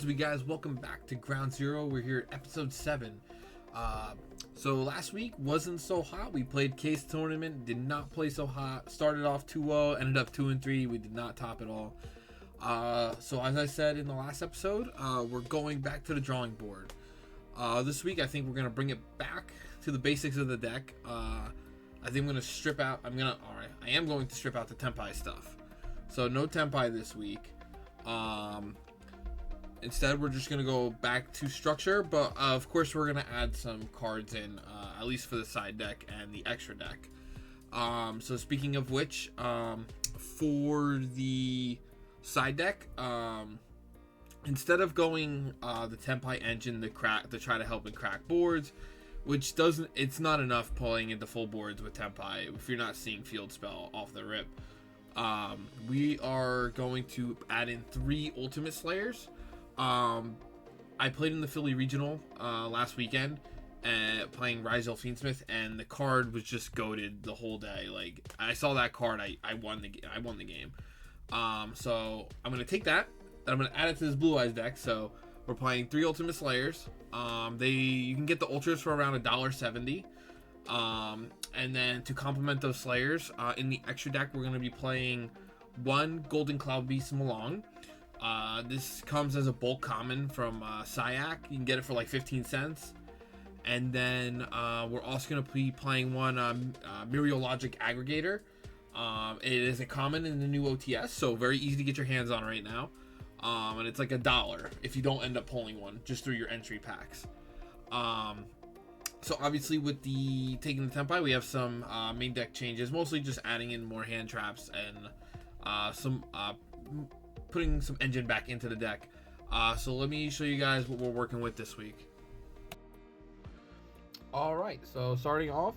what's up, you guys? Welcome back to Ground Zero. We're here at episode 7. So last week wasn't so hot. We played Case Tournament, did not play so hot. Started off 2-0, ended up 2-3. We did not top it all. So as I said in the last episode, we're going back to the drawing board. This week I think we're going to bring it back to the basics of the deck. I think I'm going to strip out, I am going to strip out the Tempai stuff. So no Tempai this week. Instead, we're just going to go back to structure, but of course we're going to add some cards in, at least for the side deck and the extra deck. So speaking of which, for the side deck, instead of going the Tempai engine to try to help and crack boards, which it's not enough pulling into full boards with Tempai if you're not seeing field spell off the rip. We are going to add in 3 Ultimate Slayers. I played in the Philly Regional last weekend, playing Rizal Fiendsmith, and the card was just goated the whole day. Like, I saw that card, I won the game. So I'm gonna take that and I'm gonna add it to this Blue Eyes deck. So we're playing 3 Ultimate Slayers. You can get the Ultras for around $1.70. And then to complement those Slayers, in the extra deck, we're going to be playing 1 Golden Cloud Beast Malong. This comes as a bulk common from Syak. You can get it for like 15 cents. And then we're also going to be playing 1 Myriologic Aggregator. It is a common in the new OTS, so very easy to get your hands on right now. And it's like $1 if you don't end up pulling one just through your entry packs. So obviously with taking the Tempai, we have some main deck changes, mostly just adding in more hand traps and putting some engine back into the deck. So let me show you guys what we're working with this week. Alright, so starting off,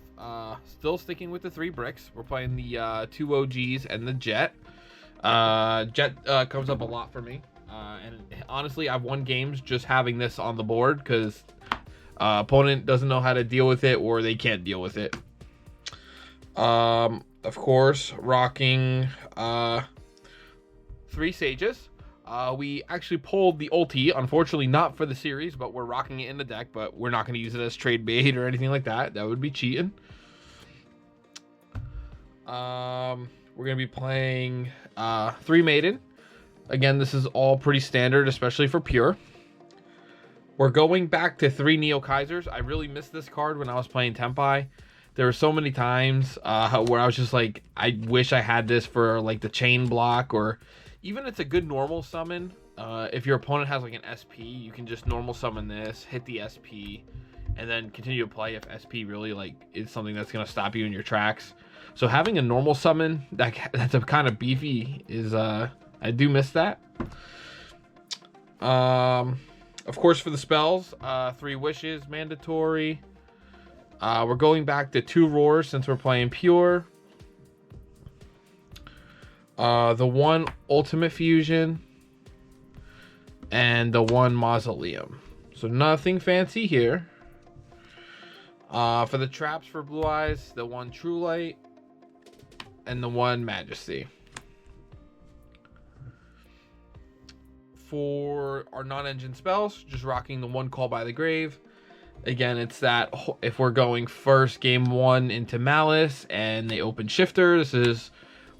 still sticking with the 3 bricks. We're playing the 2 OGs and the Jet. Jet comes up a lot for me. And honestly, I've won games just having this on the board because opponent doesn't know how to deal with it, or they can't deal with it. Of course, rocking 3 Sages. We actually pulled the ulti, unfortunately not for the series, but we're rocking it in the deck, but we're not going to use it as trade bait or anything like that. That would be cheating. We're going to be playing 3 Maiden. Again, this is all pretty standard, especially for Pure. We're going back to 3 Neo Kaisers. I really missed this card when I was playing Tempai. There were so many times where I was just like, I wish I had this for like the chain block, or even it's a good normal summon. If your opponent has like an SP, you can just normal summon this, hit the SP, and then continue to play if SP really like is something that's going to stop you in your tracks. So having a normal summon that's a kind of beefy is I do miss that. Of course, for the spells, 3 Wishes, mandatory. We're going back to 2 Roars since we're playing Pure. The 1 Ultimate Fusion. And the 1 Mausoleum. So nothing fancy here. For the traps for Blue Eyes, the 1 True Light. And the 1 Majesty. For our non-engine spells, just rocking the 1 Call by the Grave. Again, it's that if we're going first game 1 into Malice and they open Shifter,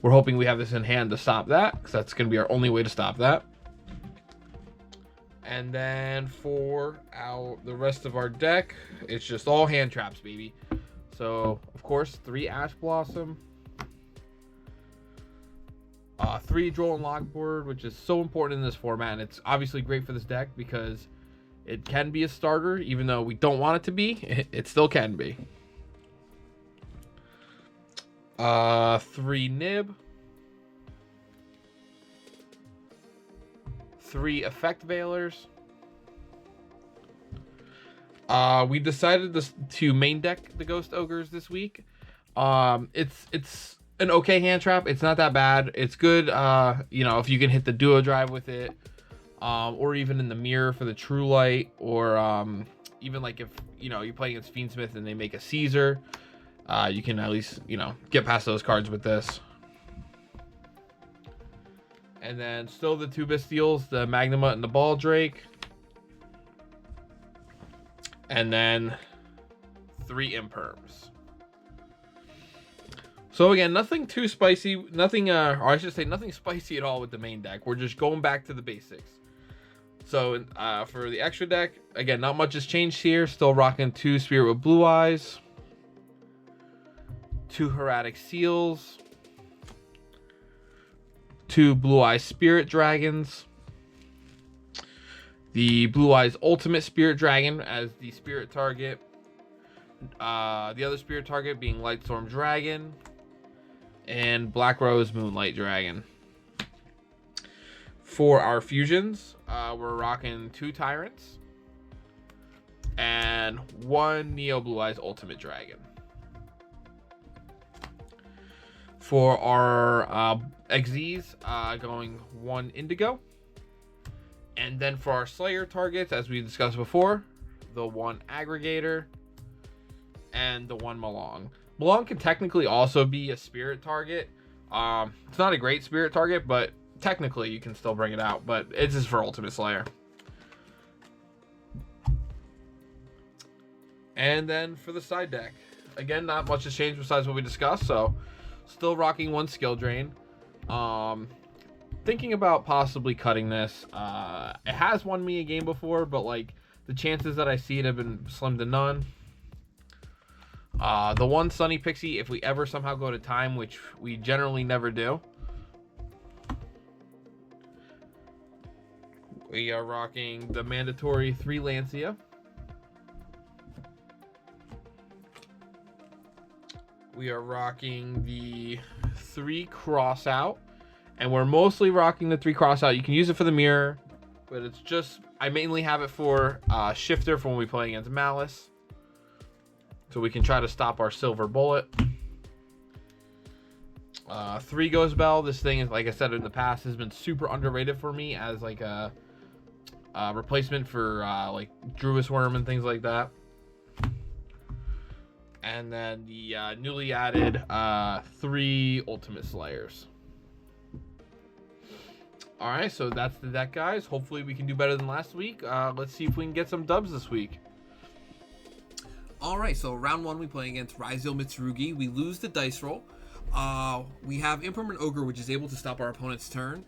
we're hoping we have this in hand to stop that, because that's going to be our only way to stop that. And then for the rest of our deck, it's just all hand traps, baby. So of course, 3 Ash Blossom. 3 Droll and Lockboard, which is so important in this format, and it's obviously great for this deck because it can be a starter, even though we don't want it to be. It still can be. 3 Nib. 3 Effect Veilers. We decided to main deck the Ghost Ogres this week. It's an okay hand trap. It's not that bad. It's good, if you can hit the duo drive with it, or even in the mirror for the True Light, or even like if you're playing against Fiendsmith and they make a Caesar, you can at least get past those cards with this. And then still the 2 Bastiles, the Magnamut and the Baldrake. and then 3 imperms. So again, nothing too spicy, nothing, or I should say nothing spicy at all with the main deck. We're just going back to the basics. So for the extra deck, again, not much has changed here. Still rocking 2 Spirit with Blue Eyes, 2 Hieratic Seals, 2 Blue Eyes Spirit Dragons, the Blue Eyes Ultimate Spirit Dragon as the spirit target, the other spirit target being Lightstorm Dragon, and Black Rose Moonlight Dragon. For our fusions, we're rocking 2 Tyrants and 1 Neo Blue Eyes Ultimate Dragon. For our XZs, going 1 Indigo. And then for our Slayer targets, as we discussed before, the 1 Aggregator and the 1 Malong. Malong can technically also be a spirit target. It's not a great spirit target, but technically you can still bring it out. But it's just for Ultimate Slayer. And then for the side deck, again, not much has changed besides what we discussed. So still rocking 1 Skill Drain. Thinking about possibly cutting this. It has won me a game before, but like the chances that I see it have been slim to none. The 1 Sunny Pixie, if we ever somehow go to time, which we generally never do. We are rocking the mandatory 3 Lancia. We are rocking the 3 Crossout. And we're mostly rocking the 3 Crossout. You can use it for the mirror, but it's just, I mainly have it for Shifter for when we play against Malice. So we can try to stop our Silver Bullet. 3 Ghost Bell. This thing is, like I said in the past, has been super underrated for me as like a replacement for like Druis Worm and things like that. And then the newly added 3 Ultimate Slayers. All right, so that's the deck, guys. Hopefully we can do better than last week. Let's see if we can get some dubs this week. All right, so round 1 we play against Ryzel Mitsurugi. We lose the dice roll. We have Impermanent Ogre, which is able to stop our opponent's turn.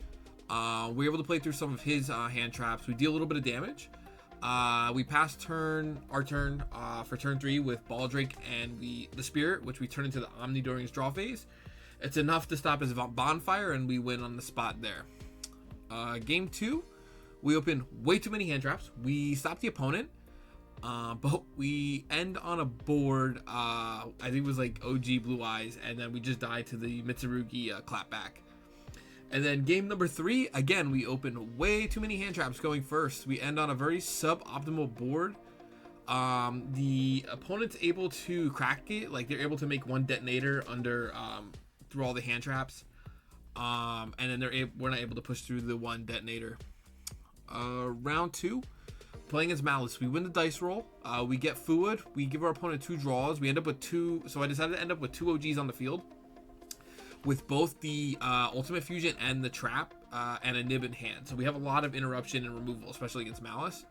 We're able to play through some of his hand traps. We deal a little bit of damage. We pass our turn for turn 3 with Baldrake and the Spirit, which we turn into the Omni during his draw phase. It's enough to stop his Bonfire, and we win on the spot there. Game 2, we open way too many hand traps. We stop the opponent, but we end on a board. I think it was like OG Blue Eyes, and then we just die to the Mitsurugi clapback. And then game number 3, again, we open way too many hand traps going first. We end on a very suboptimal board. The opponent's able to crack it, like they're able to make 1 detonator under through all the hand traps. And then we're not able to push through the 1 detonator. Round 2, playing as Malice. We win the dice roll. We get Fuad. We give our opponent 2 draws. We end up with 2. So I decided to end up with 2 OGs on the field, with both the Ultimate Fusion and the Trap and a Nib in hand. So we have a lot of interruption and removal, especially against Malice.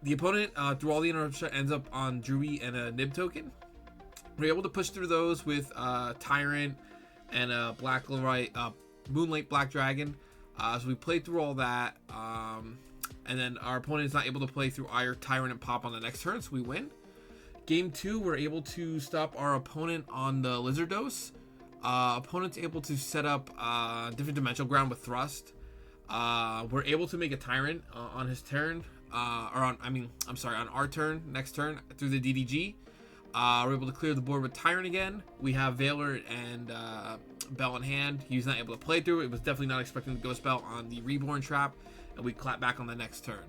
The opponent, through all the interruption, ends up on Druid and a Nib token. We're able to push through those with Tyrant and a Moonlight Black Dragon. So we played through all that. And then our opponent is not able to play through our Tyrant and Pop on the next turn, so we win. Game 2, we're able to stop our opponent on the Lizardos. Opponent's able to set up different dimensional ground with Thrust. We're able to make a Tyrant on his turn, on our turn, next turn, through the DDG. We're able to clear the board with Tyrant again. We have Veiler and Bell in hand. He was not able to play through it. It was definitely not expecting the Ghost Bell on the Reborn trap, and we clap back on the next turn.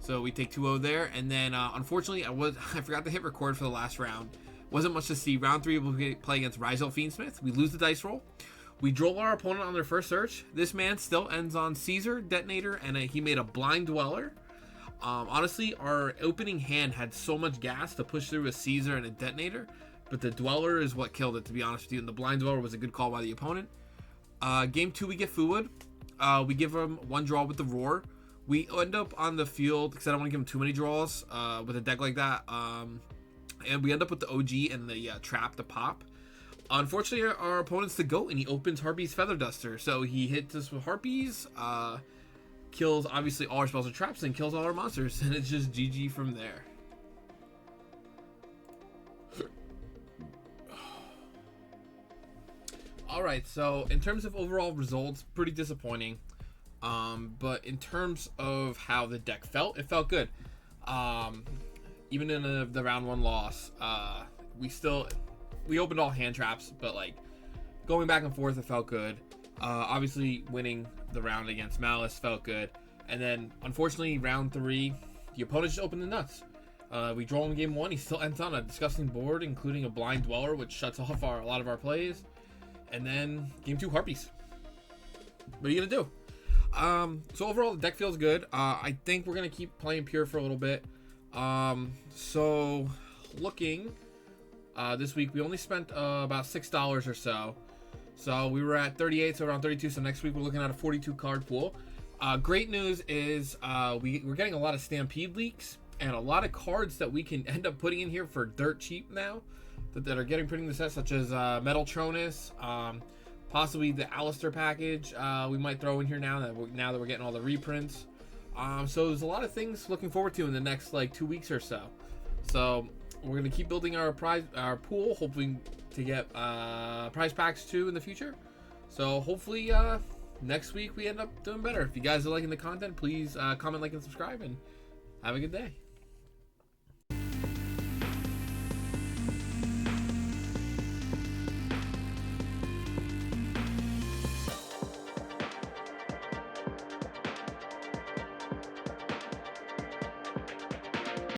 So we take 2-0 there, and then unfortunately I forgot to hit record for the last round. Wasn't much to see. Round 3 we'll play against Ryzel Fiendsmith. We lose the dice roll. We droll our opponent on their first search. This man still ends on Caesar, Detonator, and he made a Blind Dweller. Honestly, our opening hand had so much gas to push through a Caesar and a Detonator, but the Dweller is what killed it, to be honest with you, and the Blind Dweller was a good call by the opponent. Game 2, we get Fuad. We give him 1 draw with the Roar. We end up on the field because I don't want to give him too many draws with a deck like that. And we end up with the OG and the trap to pop. Unfortunately, our opponent's the goat, and he opens Harpy's Feather Duster. So he hits us with Harpies, kills obviously all our spells and traps, and kills all our monsters. And it's just GG from there. Alright, so in terms of overall results, pretty disappointing. But in terms of how the deck felt, it felt good. Even in the round 1 loss, we opened all hand traps, but like going back and forth, it felt good. Obviously, winning the round against Malice felt good. And then, unfortunately, round 3, the opponent just opened the nuts. We draw in game 1. He still ends on a disgusting board, including a Blind Dweller, which shuts off a lot of our plays. And then game 2, Harpies. What are you gonna do? So overall, the deck feels good. I think we're gonna keep playing pure for a little bit. So looking this week, we only spent about $6 or so. So we were at 38, so around 32. So next week we're looking at a 42 card pool. Great news is we're getting a lot of Stampede leaks and a lot of cards that we can end up putting in here for dirt cheap now that are getting put in the set, such as Metal Tronus, possibly the Alistair package we might throw in here now that we're getting all the reprints. So there's a lot of things looking forward to in the next like 2 weeks or so. So we're gonna keep building our pool, hoping to get prize packs too in the future. So hopefully next week we end up doing better. If you guys are liking the content, please comment, like, and subscribe, and have a good day.